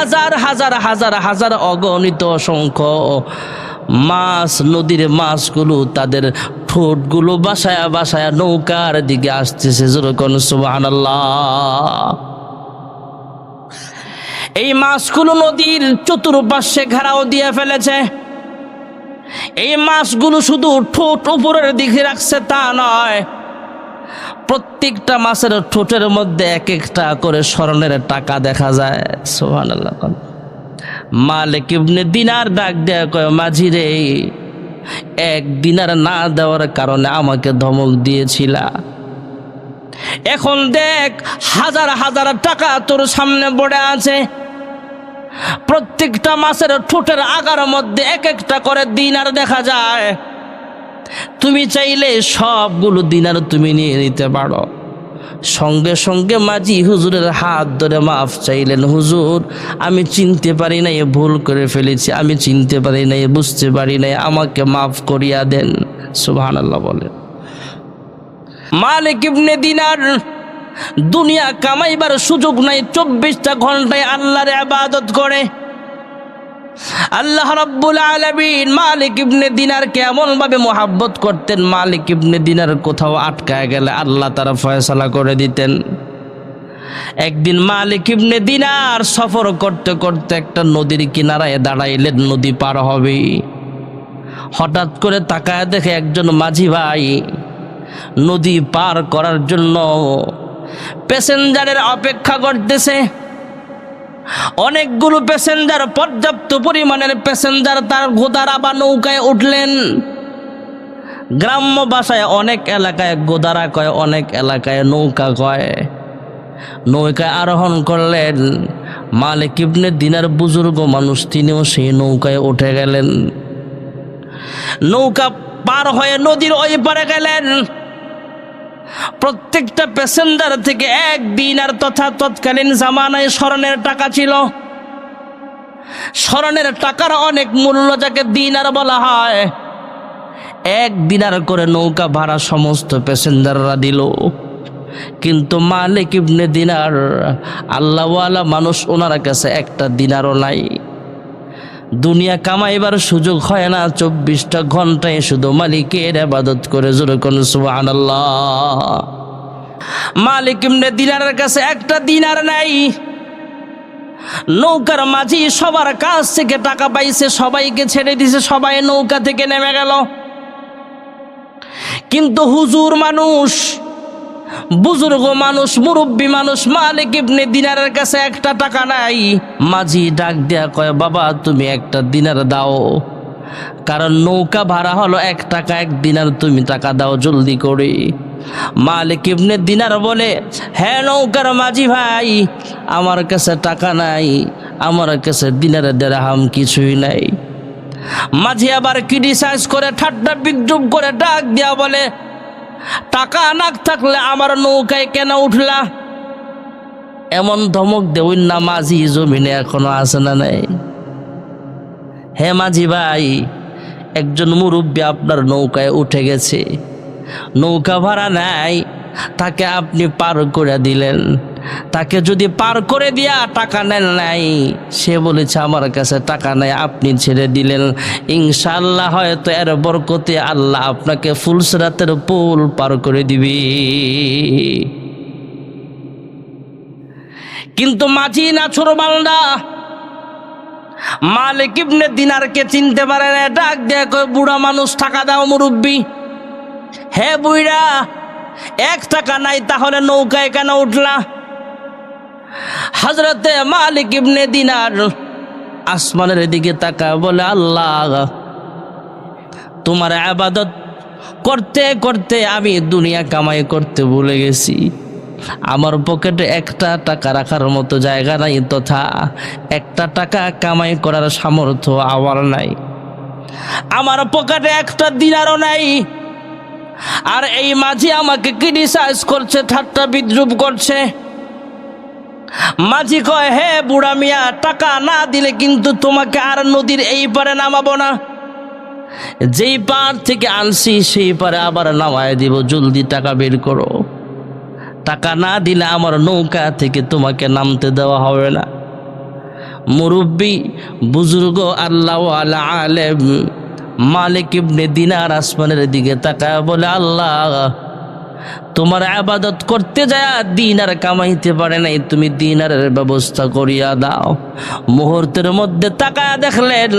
হাজার হাজার হাজার হাজার অগণিত অসংখ্য মাছ, নদীর মাছগুলো তাদের ঠোঁটগুলো বাসায়া বাসায়া নৌকার দিকে আসতেছে। যেরকম সুবহানাল্লাহ। এই মাছগুলো নদীর চতুর্পাশে ঘেরাও দিয়ে ফেলেছে। এই মাছগুলো শুধু ঠোঁট উপরের দিকে রাখছে তা নয়, প্রত্যেকটা মাছের ঠোঁটের মধ্যে এক একটা করে স্বর্ণের টাকা দেখা যায়। সুবহানাল্লাহ। মালিক ইবনে দিনার ডাক দেয়া কয়, মাঝি রে, এক দিনার না দেওয়ার কারণে আমাকে ধমক দিয়েছিলা, এখন দেখ হাজার হাজার টাকা তোর সামনে পড়ে আছে, প্রত্যেকটা মাছের ঠোঁটের আগার মধ্যে এক একটা করে দিনার দেখা যায়, তুমি চাইলে সবগুলো দিনার তুমি নিয়ে নিতে পারো। সঙ্গে সঙ্গে মাঝি হুজুরের হাত ধরে মাফ চাইলেন, হুজুর আমি চিনতে পারি নাই, ভুল করে ফেলেছি, আমি চিনতে পারি নাই, বুঝতে পারি নাই, আমাকে মাফ করিয়া দেন। সুবহানাল্লাহ বলেন। মালিক ইবনে দিনার দুনিয়া কামাইবার সুযোগ নাই, 24টা ঘন্টায় আল্লাহর ইবাদত করে। আল্লাহ রাব্বুল আলামিন মালিক ইবনে দিনারকে এমন ভাবে মোহাব্বত করতেন, মালিক ইবনে দিনার কোথাও আটকায় গেলে আল্লাহ তারা ফয়সালা করে দিতেন। একদিন মালিক ইবনে দিনার সফর করতে করতে একটা নদীর কিনারায় দাঁড়াইলেন, নদী পার হবে। হঠাৎ করে তাকায় দেখে একজন মাঝি ভাই নদী পার করার জন্য প্যাসেঞ্জারের অপেক্ষা করতেছে। অনেকগুলো প্যাসেঞ্জার, পর্যাপ্ত পরিমাণের প্যাসেঞ্জার তার গোদারা বা নৌকায় উঠলেন। গ্রাম্য ভাষায় অনেক এলাকায় গোদারা কয়, অনেক এলাকায় নৌকা কয়। নৌকায় আরোহণ করলেন। মালিক ইবনে দিনার বুজুর্গ মানুষ, তিনিও সেই নৌকায় উঠে গেলেন। নৌকা পার হয়ে নদীর ওই পারে গেলেন। প্রত্যেকটা প্যাসেঞ্জার থেকে এক দিনার তথা তৎকালীন জামানায় স্বর্ণের টাকা ছিল। স্বর্ণের টাকার অনেক মূল্য, যাকে দিনার বলা হয়। এক দিনার করে নৌকা ভাড়া সমস্ত প্যাসেঞ্জাররা দিল। কিন্তু মালিক ইবনে দিনার আল্লাহওয়ালা মানুষ, ওনার কাছে একটা দিনারও নাই। দুনিয়া কামাইবার সুযোগ হয় না, 24টা ঘন্টায় শুধু মালিকের ইবাদত করে। যেরকম সুবহানাল্লাহ। মালিক ইবনে দিনারের কাছে একটা দিনার নাই। নৌকার মাঝি সবার কাছ থেকে টাকা পাইছে, সবাইকে ছেড়ে দিছে, সবাই নৌকা থেকে নেমে গেল। কিন্তু হুজুর মানুষ, বুজুর্গ মানুষ, মুরব্বী মানুষ, মালিক ইবনে দিনারের কাছে একটা টাকা নাই। মাঝি ডাক দেয়া কয়, বাবা তুমি একটা দিনার দাও, কারণ নৌকা ভাড়া হলো 1 টাকা, 1 দিনার তুমি টাকা দাও জলদি করে। মালিক ইবনে দিনার বলে, হ্যাঁ নৌকার মাঝি ভাই, আমার কাছে টাকা নাই, আমার কাছে দিনার দিরহাম কিছুই নাই। মাঝি আবার ক্রিটিসাইজ করে, ঠাট্টা বিদ্রুপ করে ডাক দেয়া বলে, টাকা না থাকলে আমার নৌকায় কেন উঠলা? এমন ধমক দেউন না মাঝি জমিনে এখনো আছে না নাই? হে মাঝি ভাই, একজন মুরব্বী আপনার নৌকায় উঠে গেছে, নৌকা ভাড়া নাই, তাকে আপনি পার করে দিলেন। তাকে যদি পার করে দিয়া টাকা নেন নাই, সে বলেছে আমার কাছে টাকা নাই, আপনি ছেড়ে দিলেন, ইনশাআল্লাহ হয়তো এর বরকতে আল্লাহ আপনাকে ফুলসিরাতের পুল পার করে দিবে। কিন্তু মাঝি নাছোড়বান্দা মালিক ইবনে দিনারকে চিনতে পারে না। ডাক দেয়া কয়, বুড়া মানুষ টাকা দাও মুরব্বী। হে বুইড়া, 1 টাকা নাই, তাহলে নৌকায় কেন উঠলা? হযরতে মালিক ইবনে দিনার আসমানের দিকে তাকায় বলে, আল্লাহ তোমার ইবাদত করতে করতে আমি দুনিয়া কামাই করতে ভুলে গেছি। আমার পকেটে 1টা টাকা রাখার মতো জায়গা নাই, তথা 1টা টাকা কামাই করার সামর্থ্য আমার নাই। আমার পকেটে 1টা দিনারও নাই। আর এই মাঝি আমাকে ক্রিটিসাইজ করছে, ঠাট্টা বিদ্রুপ করছে। মাঝি কয়, হে বুড়া মিয়া, টাকা না দিলে কিন্তু তোমাকে আর নদীর এই পারে নামাবো না। যেই পার থেকে আনছি সেই পারে আবার নামায় দিব, জলদি টাকা বের করো। টাকা না দিলে আমার নৌকা থেকে তোমাকে নামতে দেওয়া হবে না। মুরব্বী বুজুর্গ আল্লাহওয়ালা আলেম মালিক ইবনে দিনার আসমানের দিকে তাকায় বলে, আল্লাহ, তোমার ইবাদত করতে যায় দিনার কামাইতে পারে নাই, তুমি দিনারের ব্যবস্থা করিয়া দাও। মুহূর্তের মধ্যে তাকায় দেখলেন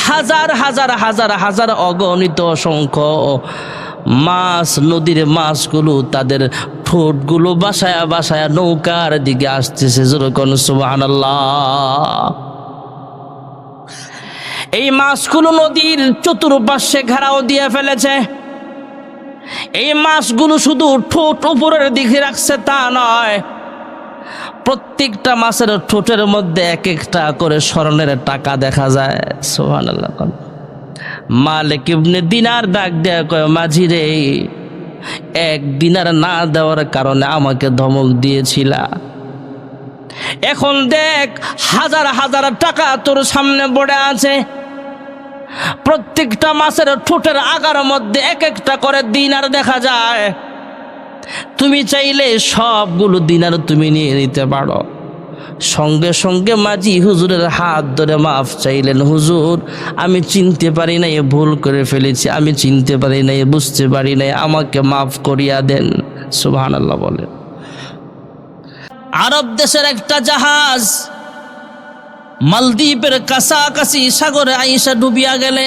হাজার হাজার হাজার হাজার অগণিত অসংখ্য মাছ, নদীর মাছগুলো তাদের ঠোঁটগুলো বাসায়া বাসায়া নৌকার দিকে আসতেছে। যেরকম সুবহানাল্লাহ। এই মাছগুলো নদীর চতুর্পাশে ঘেরাও দিয়ে ফেলেছে। এই মাছগুলো শুধু ঠোঁট উপরের দিকে রাখছে তা নয়, প্রত্যেকটা মাছের ঠোঁটের মধ্যে এক একটা করে স্বর্ণের টাকা দেখা যায়। সুবহানাল্লাহ। মালিক ইবনে দিনার ডাক দেয়া কয়, মাঝি রে, এক দিনার না দেওয়ার কারণে আমাকে ধমক দিয়েছিলা, এখন দেখ হাজার হাজার টাকা তোর সামনে পড়ে আছে, প্রত্যেকটা মাছের ঠোঁটের আগার মধ্যে এক একটা করে দিনার দেখা যায়, তুমি চাইলে সবগুলো দিনার তুমি নিয়ে নিতে পারো। সঙ্গে সঙ্গে মাঝি হুজুরের হাত ধরে মাফ চাইলেন, হুজুর, আমি চিনতে পারি নাই, ভুল করে ফেলেছি, আমি চিনতে পারি নাই, বুঝতে পারি নাই, আমাকে মাফ করিয়া দেন। সুবহানাল্লাহ বলে। আরব দেশের একটা জাহাজ মালদ্বীপের কাছাকাছি সাগরে আইসা ডুবিয়া গেলে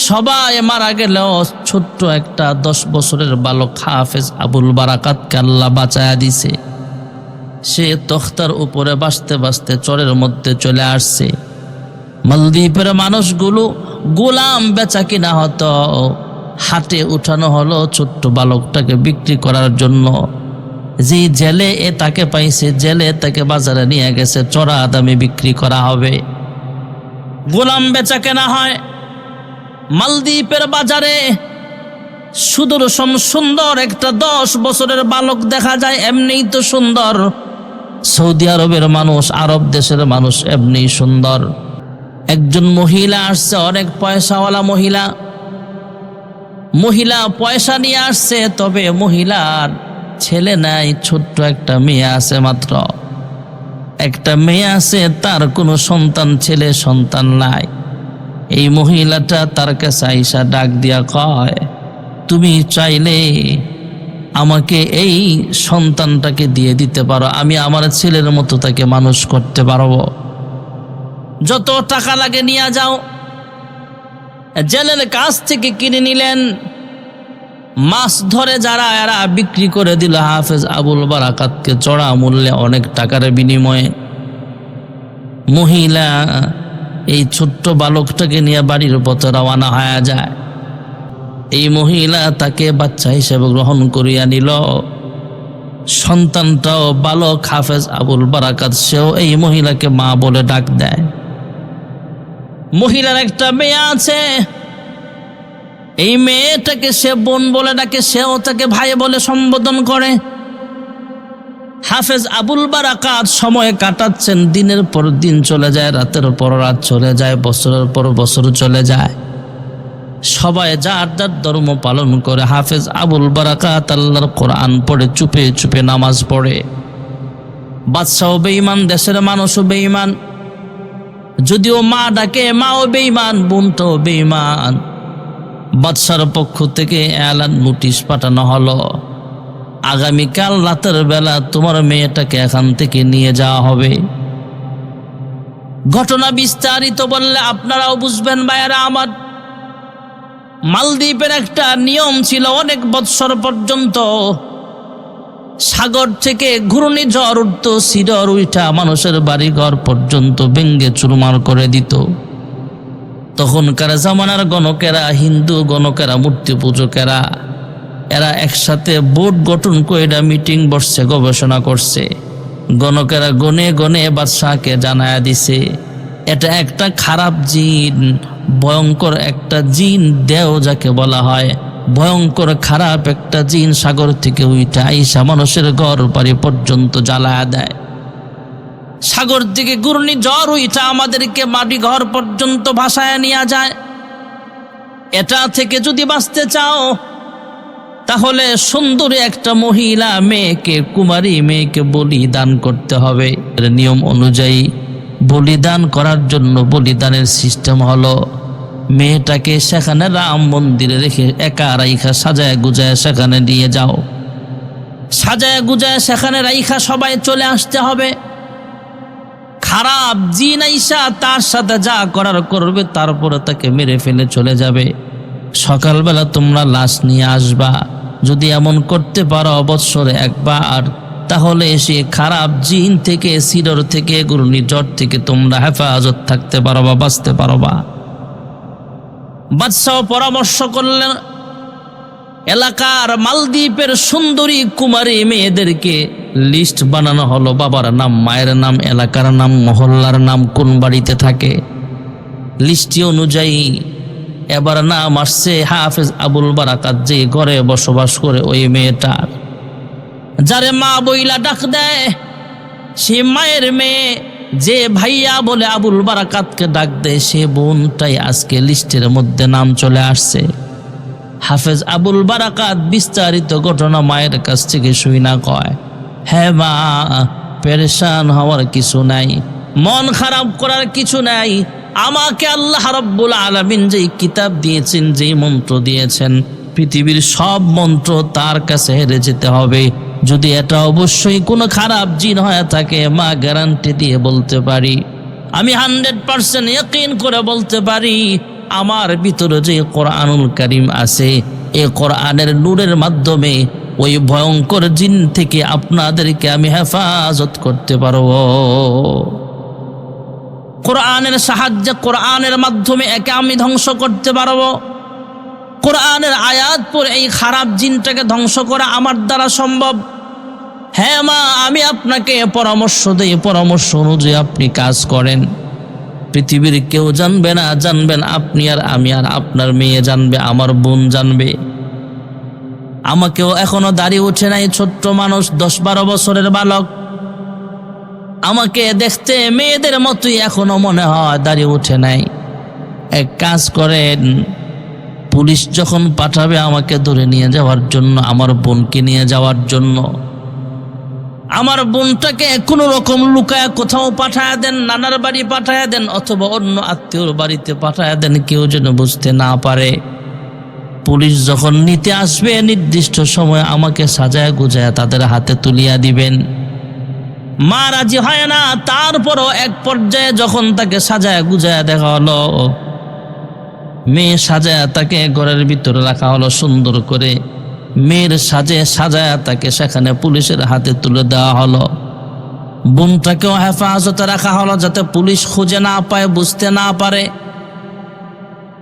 সবাই মারা গেল, ছোট্ট একটা 10 বছরের বালক হাফেজ আবুল বারাকাতকে আল্লাহ বাঁচায়া দিছে। সে তখতার উপরে বাঁচতে বাঁচতে চরের মধ্যে চলে আসছে। মালদ্বীপের মানুষগুলো গোলাম বেচা কিনা হতো, হাটে উঠানো হলো ছোট্ট বালকটাকে বিক্রি করার জন্য। যে জেলে তাকে পাইছে, জেলে তাকে বাজারে নিয়ে গেছে, চড়া দামে বিক্রি করা হবে, গোলাম বেচা কেনা হয়। মালদ্বীপের বাজারে সুদর্শন সুন্দর একটা 10 বছরের বালক দেখা যায়, এমনিই তো সুন্দর। সৌদি আরবের মানুষ, আরব দেশের মানুষ এমনি সুন্দর। একজন মহিলা আসছে, অনেক পয়সাওয়ালা মহিলা, মহিলা পয়সা নিয়ে আসছে, তবে মহিলার ছেলে নাই, ছোট্ট একটা মেয়ে আছে, মাত্র একটা মেয়ে আছে, তার কোনো সন্তান, ছেলে সন্তান নাই। এই মহিলাটা তার কাছে আইসা ডাক দিয়া কয়, তুমি চাইলে আমাকে এই সন্তানটাকে দিয়ে দিতে পারো, আমি আমার ছেলের মতো তাকে মানুষ করতে পারবো, যত টাকা লাগে নিয়ে যাও। জেলের কাছ থেকে কিনে নিলেন। মাছ ধরে যারা, এরা বিক্রি করে দিল হাফেজ আবুল বারাকাতকে চড়া মূল্যে, অনেক টাকার বিনিময়ে। মহিলা এই ছোট্ট বালকটাকে নিয়ে বাড়ির পথে রওনা হয়ে যায়। এই মহিলা তাকে বাচ্চা হিসেবে গ্রহণ করিয়া নিল। সন্তানটাও বালক হাফেজ আবুল বারাকাত, সেও এই মহিলাকে মা বলে ডাক দেয়। মহিলার একটা মেয়ে আছে, এই মেয়েটাকে সে বোন বলে ডাকে, সেও তাকে ভাই বলে সম্বোধন করে। হাফেজ আবুল বারাকাত সময় কাটাচ্ছেন, দিনের পর দিন চলে যায়, রাতের পর রাত চলে যায়, বছরের পর বছর চলে যায়। সবাই যার যার ধর্ম পালন করে। হাফেজ আবুল বারাকাত আল্লাহর কোরআন পড়ে, চুপে চুপে নামাজ পড়ে। বাদশাহ বেঈমান, দেশের মানুষও বেঈমান, যদিও মা ডাকে মাও বেঈমান, বোনটাও বেঈমান। বাদশার পক্ষ থেকে এলান নোটিশ পাঠানো হলো, আগামীকাল রাতের বেলা তোমার মেয়েটাকে এখান থেকে নিয়ে যাওয়া হবে। ঘটনা বিস্তারিত বললে আপনারাও বুঝবেন ভাইয়েরা আমার। মালদ্বীপের একটা নিয়ম ছিল, অনেক বৎসর পর্যন্ত সাগর থেকে ঘূর্ণিঝড় উঠত, সিডর উঠা মানুষের বাড়িঘর পর্যন্ত ভেঙ্গে চুরমার করে দিত। তখনকার জামানার গণকেরা, হিন্দু গণকেরা, মূর্তি পূজকেরা, এরা একসাথে বোর্ড গঠন করে মিটিং বসছে, গবেষণা করছে। গণকেরা গনে গনে বাদশাহকে জানায়া দিছে, এটা একটা খারাপ জিন, ভয়ঙ্কর একটা জিন, দেও যাকে বলা হয়, ভয়ঙ্কর খারাপ একটা জিন সাগর থেকে উঠে আইসা মানুষের ঘর বাড়ি পর্যন্ত জ্বালায়া দেয়। সাগর থেকে ঘূর্ণিঝড় উঠা আমাদেরকে মাটি ঘর পর্যন্ত ভাসায় নিয়ে যায়। এটা থেকে যদি বাঁচতে চাও, তাহলে সুন্দরী একটা মহিলা মেয়েকে, কুমারী মেয়েকে বলি দান করতে হবে। নিয়ম অনুযায়ী বলিদান করার জন্য বলিদানের সিস্টেম হলো মেয়েটাকে সেখানে রাম মন্দিরে রেখে একা রাইখা সাজায় গুজায় সেখানে নিয়ে যাও, সাজায় গুজায় সেখানে রাইখা সবাই চলে আসতে হবে। খারাপ জিন আইসা তার সাথে যা করার করবে, তারপরে তাকে মেরে ফেলে চলে যাবে। সকালবেলা তোমরা লাশ নিয়ে আসবা। যদি এমন করতে পারো বৎসরে একবার, তাহলে সে খারাপ জিন থেকে, সিরর থেকে, ঘূর্ণিঝড় থেকে তোমরা হেফাজত থাকতে পারবা, বাঁচতে পারবা। বাদশাহ পরামর্শ করলেন, এলাকার মালদ্বীপের সুন্দরী কুমারী মেয়েদেরকে লিস্ট বানানো হলো। বাবার নাম, মায়ের নাম, এলাকার নাম, মহল্লার নাম, কোন বাড়িতে থাকে, লিস্টি অনুযায়ী এবার নাম আসছে হাফেজ আবুল বারাকাত, যে ঘরে বসবাস করে ওই মেয়েটার, যারে মা বইলা ডাক দেয়, সে মায়ের মেয়ে, যে ভাইয়া বলে আবুল বারাকাতকে ডাক দেয়, সে বোনটাই আজকে লিস্টের মধ্যে নাম চলে আসছে। হাফেজ আবুল বারাকাত বিস্তারিত ঘটনা মায়ের কাছ থেকে শুই না কয়, হ্যাঁ মা, পেরেশান হওয়ার কিছু নাই, মন খারাপ করার কিছু নাই। আমাকে আল্লাহ রাব্বুল আলামিন যেই কিতাব দিয়েছেন, যেই মন্ত্র দিয়েছেন, পৃথিবীর সব মন্ত্র তার কাছে হেরে যেতে হবে। যদি এটা অবশ্যই কোনো খারাপ জিন হয়ে থাকে, মা গ্যারান্টি দিয়ে বলতে পারি, আমি 100% ইয়াকিন করে বলতে পারি, আমার ভিতরে যে কোরআনুল কারীম আছে, এই কোরআনের নূরের মাধ্যমে ওই ভয়ঙ্কর জিন থেকে আপনাদেরকে আমি হেফাজত করতে পারব। কোরআনের সাহায্যে, কোরআনের মাধ্যমে একে আমি ধ্বংস করতে পারব। কোরআনের আয়াত পড়ে এই খারাপ জিনটাকে ধ্বংস করা আমার দ্বারা সম্ভব। হ্যাঁ মা, আমি আপনাকে পরামর্শ দেই, পরামর্শ অনুযায়ী আপনি কাজ করেন। পৃথিবীর কেউ জানবে না, জানবেন আপনি আর আমি, আর আপনার মেয়ে জানবে, আমার বোন জানবে। আমাকেও এখনো দাড়ি ওঠে নাই, ছোট্ট মানুষ, 10-12 বছরের বালক, আমাকে দেখতে মেয়েদের মতোই এখনো মনে হয়, দাড়ি ওঠে নাই। এক কাজ করেন, পুলিশ যখন পাঠাবে আমাকে ধরে নিয়ে যাওয়ার জন্য, আমার বোনকে নিয়ে যাওয়ার জন্য, আমার বোনটাকে কোনো রকম লুকায় কোথাও পাঠায় দেন, নানার বাড়ি পাঠায় দেন, অথবা অন্য আত্মীয়র বাড়িতে পাঠায় দেন, কেউ যেন বুঝতে না পারে। পুলিশ যখন নিতে আসবে, নির্দিষ্ট সময় আমাকে সাজায় গুজায় তাদের হাতে তুলিয়া দিবেন। মা রাজি হয় না, তারপরও এক পর্যায়ে যখন তাকে সাজায় গুজায় দেখা হলো, মেয়ে সাজায় তাকে ঘরের ভিতরে রাখা হলো সুন্দর করে, মেয়ের সাজে সাজায় তাকে সেখানে পুলিশের হাতে তুলে দেওয়া হলো। বোনটাকেও হেফাজতে রাখা হলো, যাতে পুলিশ খুঁজে না পায়, বুঝতে না পারে।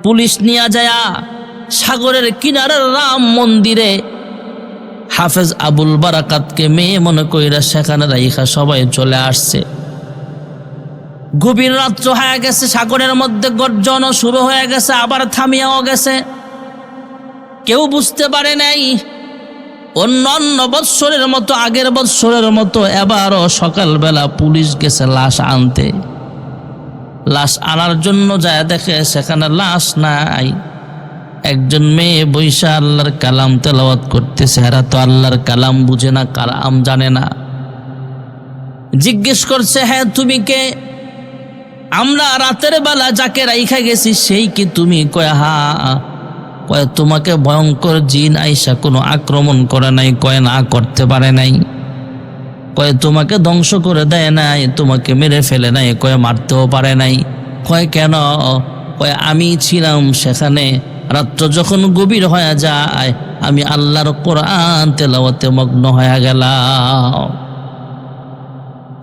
পুলিশ নিয়ে যায় সাগরের কিনারের রাম মন্দিরে হাফেজ আবুল বারাকাতকে মেয়ে মনে কইরা সেখানে রাইখা সবাই চলে আসছে। গভীর রাত্র হয়ে গেছে, সাগরের মধ্যে গর্জন শুরু হয়ে গেছে, আবার থামিয়াও গেছে। কেউ বুঝতে পারে নাই। অন্য বৎসরের মতো, আগের বৎসরের মতো এবারও সকালবেলা পুলিশ গেছে লাশ আনতে। লাশ আনার জন্য যায়, দেখে সেখানে লাশ নাই। একজন মেয়ে বৈশা আল্লাহর কালাম তেলাওয়াত করতেছে। এরা তো আল্লাহর কালাম বুঝে না, কালাম জানে না। জিজ্ঞেস করছে, হ্যাঁ তুমি কে? আমরা রাতের বেলা যাকে রাইখা গেছি সেই কি তুমি? কয় হ্যাঁ। কয় তোমাকে ভয়ঙ্কর জিন আইসা কোনো আক্রমণ করে নাই? কয় না, করতে পারে নাই। কয় তোমাকে ধ্বংস করে দেয় নাই? তোমাকে মেরে ফেলে নাই? কয় মারতেও পারে নাই। কয় কেন? কয় আমি ছিলাম সেখানে, রাত্র যখন গভীর হয়ে যায় আমি আল্লাহর কোরআন তেলাওয়াতে মগ্ন হয়ে গেলাম।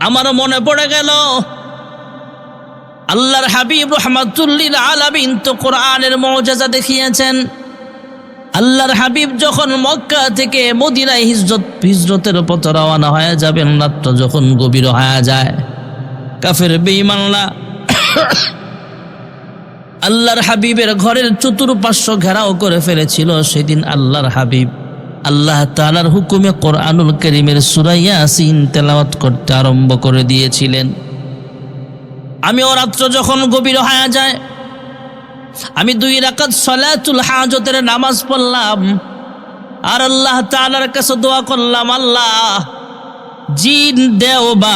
আমার মনে পড়ে গেল আল্লাহর হাবিব রাহমাতুল লিল আলামিন তো কোরআনের মুজিজা দেখিয়েছেন। আল্লাহর হাবিব যখন মক্কা থেকে মদিনায় হিজরতের পথে রওনা হয়ে যাবেন, রাত্র যখন গভীর হয়ে যায়, কাফের বেঈমানরা আল্লাহর হাবিবের ঘরের চতুর্পার্শ্ব ঘেরাও করে ফেলেছিল। সেদিন আল্লাহর হাবিব আল্লাহ তাআলার হুকুমে কোরআনুল কারীমের সূরা ইয়াসিন তেলাওয়াত করতে আরম্ভ করে দিয়েছিলেন। আমিও রাত্র যখন গভীর হয়ে যায়, আমি 2 রাকাত সালাতুল হাজতের নামাজ পড়লাম আর আল্লাহ তাআলার কাছে দোয়া করলাম, আল্লাহ জিন দেও বা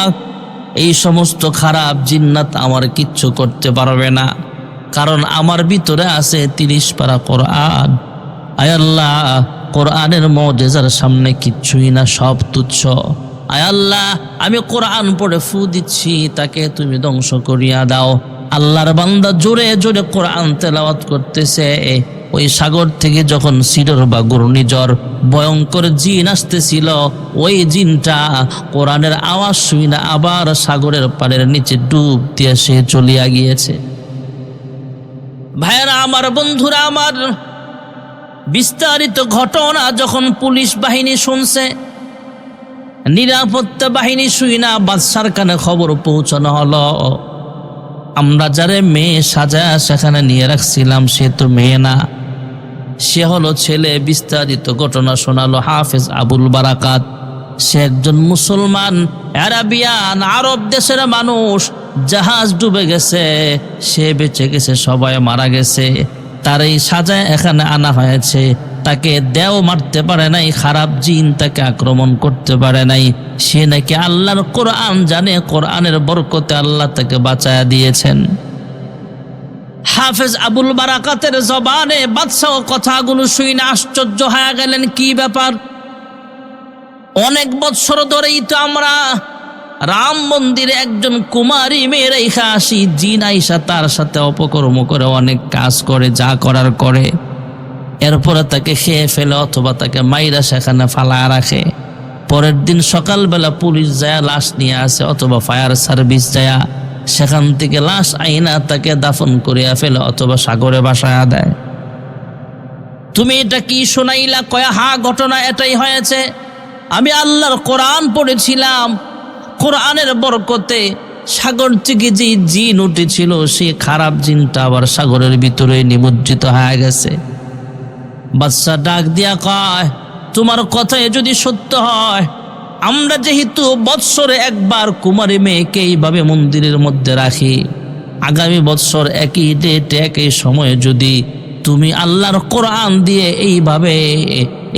এই সমস্ত খারাপ জিন্নাত আমার কিচ্ছু করতে পারবে না, কারণ আমার ভিতরে আছে 30 পারা কোরআন। আয় আল্লাহ, কোরআনের মুজিজার সামনে কিচ্ছুই না, সব তুচ্ছ। আয় আল্লাহ, আমি কোরআন পড়ে ফু দিচ্ছি, তাকে তুমি ধ্বংস করিয়া দাও। আল্লাহর বান্দা জোরে জোরে কোরআন তেলাওয়াত করতেছে। ওই সাগর থেকে যখন সিডর বা ঘূর্ণিঝড় ভয়ঙ্কর জিন আসতেছিল, ওই জিনটা কোরআনের আওয়াজ শুই না আবার সাগরের পাড়ের নিচে ডুব দিয়ে সে চলিয়া গিয়েছে। ভাইয়েরা আমার, বন্ধুরা আমার, বিস্তারিত ঘটনা যখন পুলিশ বাহিনী শুনছে, নিরাপত্তা বাহিনী শুই না বাদশার কানে খবর পৌঁছানো হলো, আমরা যারে মেয়ে সাজা সেখানে নিয়ে রাখছিলাম সে তো মেয়ে না, সে হলো ছেলে। বিস্তারিত ঘটনা শোনালো হাফেজ আবুল বারাকাত। সে একজন মুসলমান, আরবিয়ান, আরব দেশের মানুষ। জাহাজ ডুবে গেছে, সে বেঁচে গেছে, সবাই মারা গেছে। তার এই সাজায় এখানে আনা হয়েছে। তাকে দেও মারতে পারে নাই, খারাপ জিন তাকে আক্রমণ করতে পারে নাই। সে নাকি আল্লাহর কোরআন জানে, কোরআনের বরকতে আল্লাহ তাকে বাঁচায়া দিয়েছেন। হাফেজ আবুল বারাকাতের জবানে বাদশাহ কথাগুলো শুনে আশ্চর্য হয়ে গেলেন। কি ব্যাপার? অনেক বছর ধরেই তো আমরা রাম মন্দিরে একজন কুমারী মেয়ে রেখা আসি, জিন আইসা তার সাথে অপকর্ম করে, অনেক কাজ করে, যা করার করে। এরপরে তাকে খেয়ে ফেলে অথবা তাকে মাইরা সেখানে ফালায় রাখে। পরের দিন সকালবেলা পুলিশ যায় লাশ নিয়ে আসে, অথবা ফায়ার সার্ভিস যায় সেখান থেকে লাশ আইনা তাকে দাফন করিয়া ফেলে অথবা সাগরে ভাসায়া দেয়। তুমি এটা কি শোনাইলা? কয়া হা, ঘটনা এটাই হয়েছে। আমি আল্লাহর কোরআন পড়েছিলাম, কোরআনের বরকতে সাগর থেকে যে জিন উঠেছিল সে খারাপ জিনটা আবার সাগরের ভিতরে নিমজ্জিত হয়ে গেছে। বাদশা ডাক দিয়া কয়, তোমার কথায় যদি সত্য হয়, আমরা যেহেতু বৎসরে একবার কুমারী মেয়েকে এইভাবে মন্দিরের মধ্যে রাখি, আগামী বৎসর একই ডেটে একই সময়ে যদি তুমি আল্লাহর কোরআন দিয়ে এইভাবে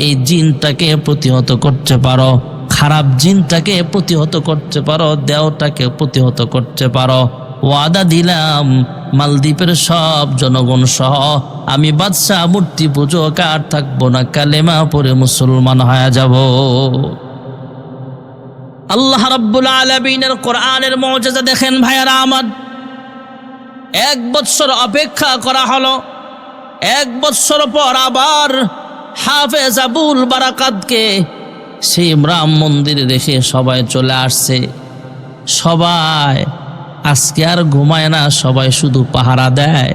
এই জিনটাকে প্রতিহত করতে পারো, খারাপ জিনটাকে প্রতিহত করতে পারো, দেওটাকে প্রতিহত করতে পারো, ওয়াদা দিলাম মালদ্বীপের সব জনগণ সহ আমি বাদশাহ মূর্তি পূজক আর থাকবো না, কালেমা পড়ে মুসলমান হয়ে যাব। আল্লাহ রাব্বুল আলামিনের কোরআনের মুজিজা দেখেন ভাইয়ারা আমার। 1 বছর অপেক্ষা করা হলো। 1 বছর পর আবার হাফেজ আবুল বারাকাতকে সেই রাম মন্দিরে রেখে সবাই চলে আসছে। সবাই আজকে আর ঘুমায় না, সবাই শুধু পাহারা দেয়।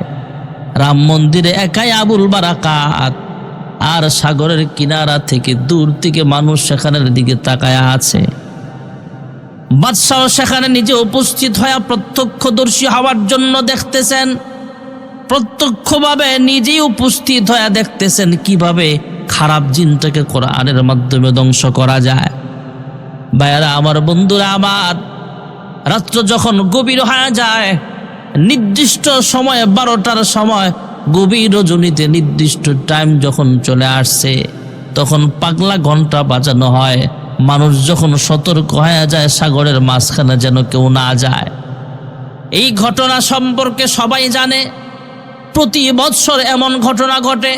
রাম মন্দিরে একাই আবুল বারাকাত, আর সাগরের কিনারা থেকে দূর থেকে মানুষ সেখানের দিকে তাকায় আছে। বাদশাহ সেখানে নিজে উপস্থিত হয়ে প্রত্যক্ষদর্শী হওয়ার জন্য দেখতেছেন, প্রত্যক্ষভাবে নিজেই উপস্থিত হয়ে দেখতেছেন কিভাবে খারাপ জিনটাকে কোরআনের মাধ্যমে ধ্বংস করা যায়। ভাইয়ারা আমার, বন্ধুরা আমার, রাত্র যখন গভীর হয়ে যায়, নির্দিষ্ট সময়ে 12টার সময়, গভীর রজনীতে নির্দিষ্ট টাইম যখন চলে আসছে, তখন পাগলা ঘন্টা বাজানো হয়। মানুষ যখন সতর্ক হয়ে যায় সাগরের মাঝখানে যেন কেউ না যায়। এই ঘটনা সম্পর্কে সবাই জানে, প্রতি বৎসর এমন ঘটনা ঘটে।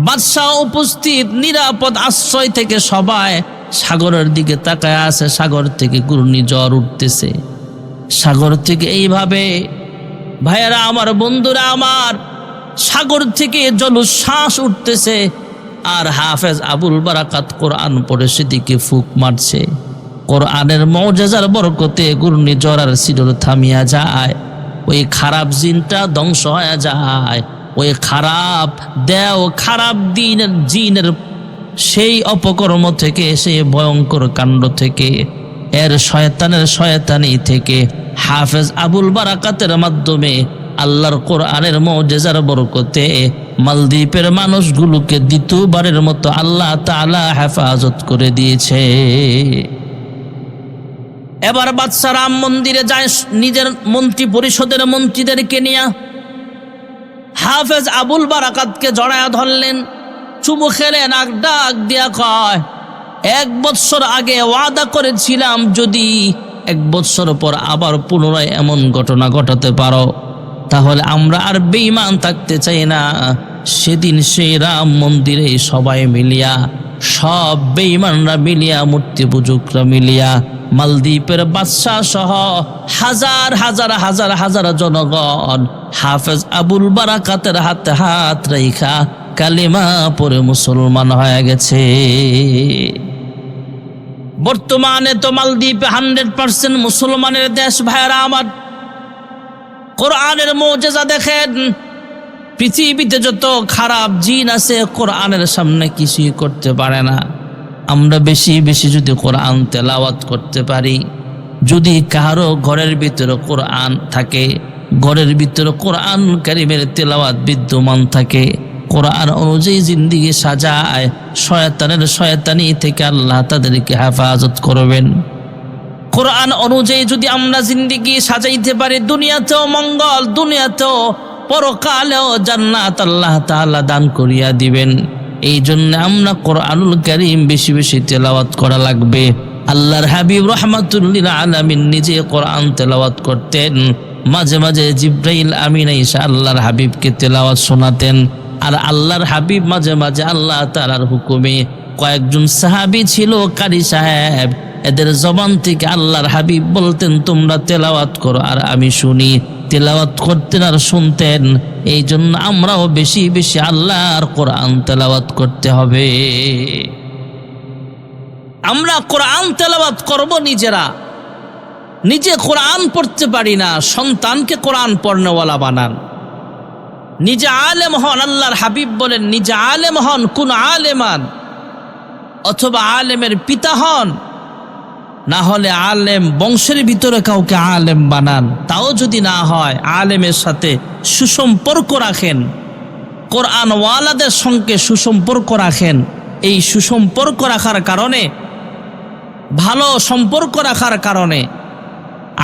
বাদশাহ উপস্থিত, নিরাপদ আশ্রয় থেকে সবাই সাগরের দিকে তাকায় আছে। সাগর থেকে ঘূর্ণিঝড় উঠতেছে, সাগর থেকে এইভাবে ভাইয়েরা আমার, বন্ধুরা আমার, সাগর থেকে জলোচ্ছ্বাস উঠতেছে। আর হাফেজ আবুল বারাকাত কোরআন পড়ে সেদিকে ফুক মারছে। কোরআনের মুজিজার বরকতে ঘূর্ণিঝড় আর সিডর থামিয়া যায়, ওই খারাপ জিনটা ধ্বংস হয়ে যায়। ওই খারাপ দেও, খারাপ দিনের জিনের সেই অপকর্ম থেকে, সেই ভয়ঙ্কর কাণ্ড থেকে, এর শয়তানের শয়তানি থেকে হাফেজ আবুল বারাকাতের মাধ্যমে আল্লাহর কোরআনের মুজিজার বরকতে মালদ্বীপের মানুষগুলোকে দ্বিতীয়বারের মতো আল্লাহ তাআলা হেফাজত করে দিয়েছে। এবার বাদশা রাম মন্দিরে যায় নিজের মন্ত্রী পরিষদের মন্ত্রীদেরকে নিয়ে। হাফেজ আবুল বারাকাতকে জড়ায়া ধরলেন, চুমু খেলেন, আর ডাক দিয়া কয়, 1 বছর আগে ওয়াদা করেছিলাম যদি 1 বছর পর আবার পুনরায় এমন ঘটনা ঘটাতে পারো, তাহলে আমরা আর বেঈমান থাকতে চাই না। সেদিন সেই রাম মন্দিরে সবাই মিলিয়া, সব বেঈমানরা মিলিয়া, মূর্তি পূজকরা মিলিয়া, মালদ্বীপের বাদশাহ সহ হাজার হাজার হাজার হাজার জনগণ হাফেজ আবুল বারাকাতের হাতে হাত রেখা কালিমা পড়ে মুসলমান হয়ে গেছে। বর্তমানে তো মালদ্বীপে 100% মুসলমানের দেশ। ভাইরা আমার, কোরআনের মুজিজা দেখেন। পৃথিবীতে যত খারাপ জিন আছে কোরআনের সামনে কিছুই করতে পারে না। আমরা বেশি বেশি যদি কোরআন তেলাওয়াত করতে পারি, যদি কারো ঘরের ভিতরে কোরআন থাকে, ঘরের ভিতরে কোরআন কারীমের তেলাওয়াত বিদ্যমান থাকে, কোরআন অনুযায়ী জিন্দেগি সাজায়, শয়তানের শয়তানি থেকে আল্লাহ তাদেরকে হেফাজত করবেন। কোরআন অনুযায়ী যদি আমরা জিন্দেগি সাজাইতে পারি, দুনিয়াতেও মঙ্গল, দুনিয়াতেও পরকালেও জান্নাত আল্লাহ তাআলা দান করিয়া দিবেন। এই জন্য আমরা কোরআনুল কারীম বেশি বেশি তেলাওয়াত করা লাগবে। আল্লাহর হাবিব রাহমাতুল লিল আলামিন নিজে কোরআন তেলাওয়াত করতেন। মাঝে মাঝে জিবরাইল আমিন এসে আল্লাহর হাবিবকে তেলাওয়াত শোনাতেন। আর আল্লাহর হাবিব মাঝে মাঝে আল্লাহ তাআলার হুকুমে, কয়েকজন সাহাবী ছিল কারি সাহেব, এদের জবান থেকে আল্লাহর হাবিব বলতেন তোমরা তেলাওয়াত করো আর আমি শুনি। তেলাওয়াত করতেন আর শুনতেন। এই জন্য আমরাও বেশি বেশি আল্লাহর কোরআন তেলাওয়াত করতে হবে। আমরা কোরআন তেলাওয়াত করব নিজেরা, নিজে কোরআন পড়তে পারি না, সন্তানকে কোরআন পড়নেওয়ালা বানান। নিজে আলেম হন, আল্লাহর হাবিব বলেন নিজে আলেম হন, কোন আলেমান, অথবা আলেমের পিতা হন, না হলে আলেম বংশের ভিতরে কাউকে আলেম বানান। তাও যদি না হয়, আলেমের সাথে সুসম্পর্ক রাখেন, কোরআন ওয়ালাদের সঙ্গে সুসম্পর্ক রাখেন। এই সুসম্পর্ক রাখার কারণে, ভালো সম্পর্ক রাখার কারণে,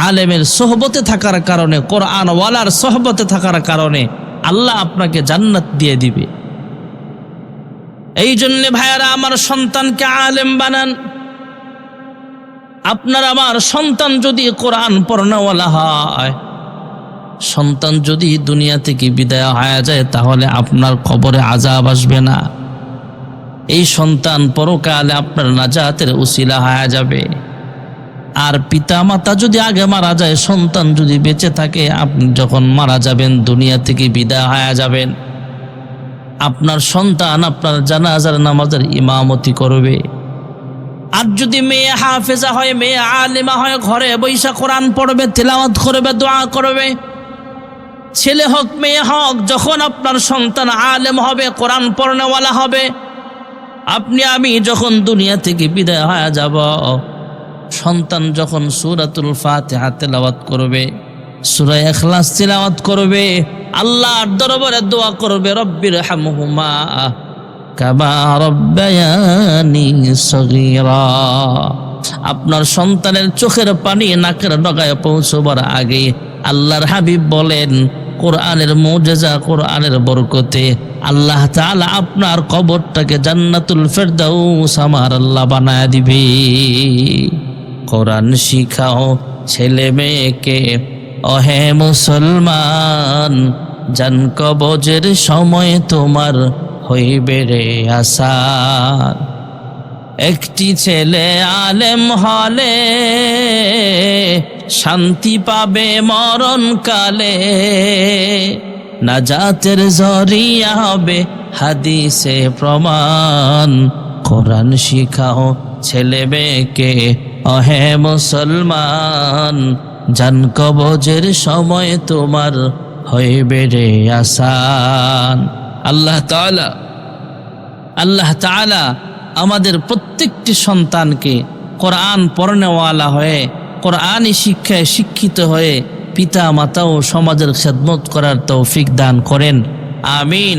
আলেমের সোহবতে থাকার কারণে, কোরআন ওয়ালার সোহবতে থাকার কারণে আল্লাহ আপনাকে জান্নাত দিয়ে দিবে। এই জন্য ভাইয়ারা আমার, সন্তানকে আলেম বানান। আপনার আমার সন্তান যদি কোরআন পড়নেওয়ালা হয়, সন্তান যদি দুনিয়া থেকে বিদায় হয়ে যায়, তাহলে আপনার কবরে আযাব আসবে না। এই সন্তান পরকালে আপনার নাজাতের উসিলা হয়ে যাবে। আর পিতা মাতা যদি আগে মারা যায়, সন্তান যদি বেঁচে থাকে, আপনি যখন মারা যাবেন, দুনিয়া থেকে বিদায় হয়ে যাবেন, আপনার সন্তান আপনার জানাজার নামাজের ইমামতি করবে। আর যদি মেয়ে হাফেজা হয়, মেয়ে আলেমা হয়, ঘরে বৈশা কোরআন পড়বে, তেলাওয়াত করবে, দোয়া করবে। ছেলে হোক মেয়ে হোক, যখন আপনার সন্তান আলেম হবে, কোরআন পড়নেওয়ালা হবে, আপনি আমি যখন দুনিয়া থেকে বিদায় হয়ে যাব, সন্তান যখন সূরাতুল ফাতিহা তেলাওয়াত করবে, সূরা ইখলাস তেলাওয়াত করবে, আল্লাহর দরবারে দোয়া করবে, রব্বির হামহুমা কামা রব্বায়ানি সগীরা। আপনার সন্তানের চোখের পানি নাকের ডগায় পৌঁছবার আগে আল্লাহর হাবিব বলেন, কোরআনের মুজিজা, কোরআনের বরকতে আল্লাহ তাআলা আপনার কবরটাকে জান্নাতুল ফেরদাউস আমার আল্লাহ বানায় দিবে। কোরআন শিখাও ছেলে মেয়েকে, ওহে মুসলমান, জান কবজের সময় তোমার হইবে রে আসান। একটি ছেলে আলেম হলে শান্তি পাবে মরণকালে, নাজাতের জরিয়া হবে হাদিসে প্রমাণ। কোরআন শিখাও ছেলে মেয়েকে, ওহে মুসলমান, জান কবজের সময় তোমার হইবে রে আসান। আল্লাহ তাআলা আমাদের প্রত্যেকটি সন্তানকে কোরআন পড়নেওয়ালা হয়ে, কোরআনী শিক্ষায় শিক্ষিত হয়ে পিতা মাতা ও সমাজের খেদমত করার তৌফিক দান করেন। আমিন।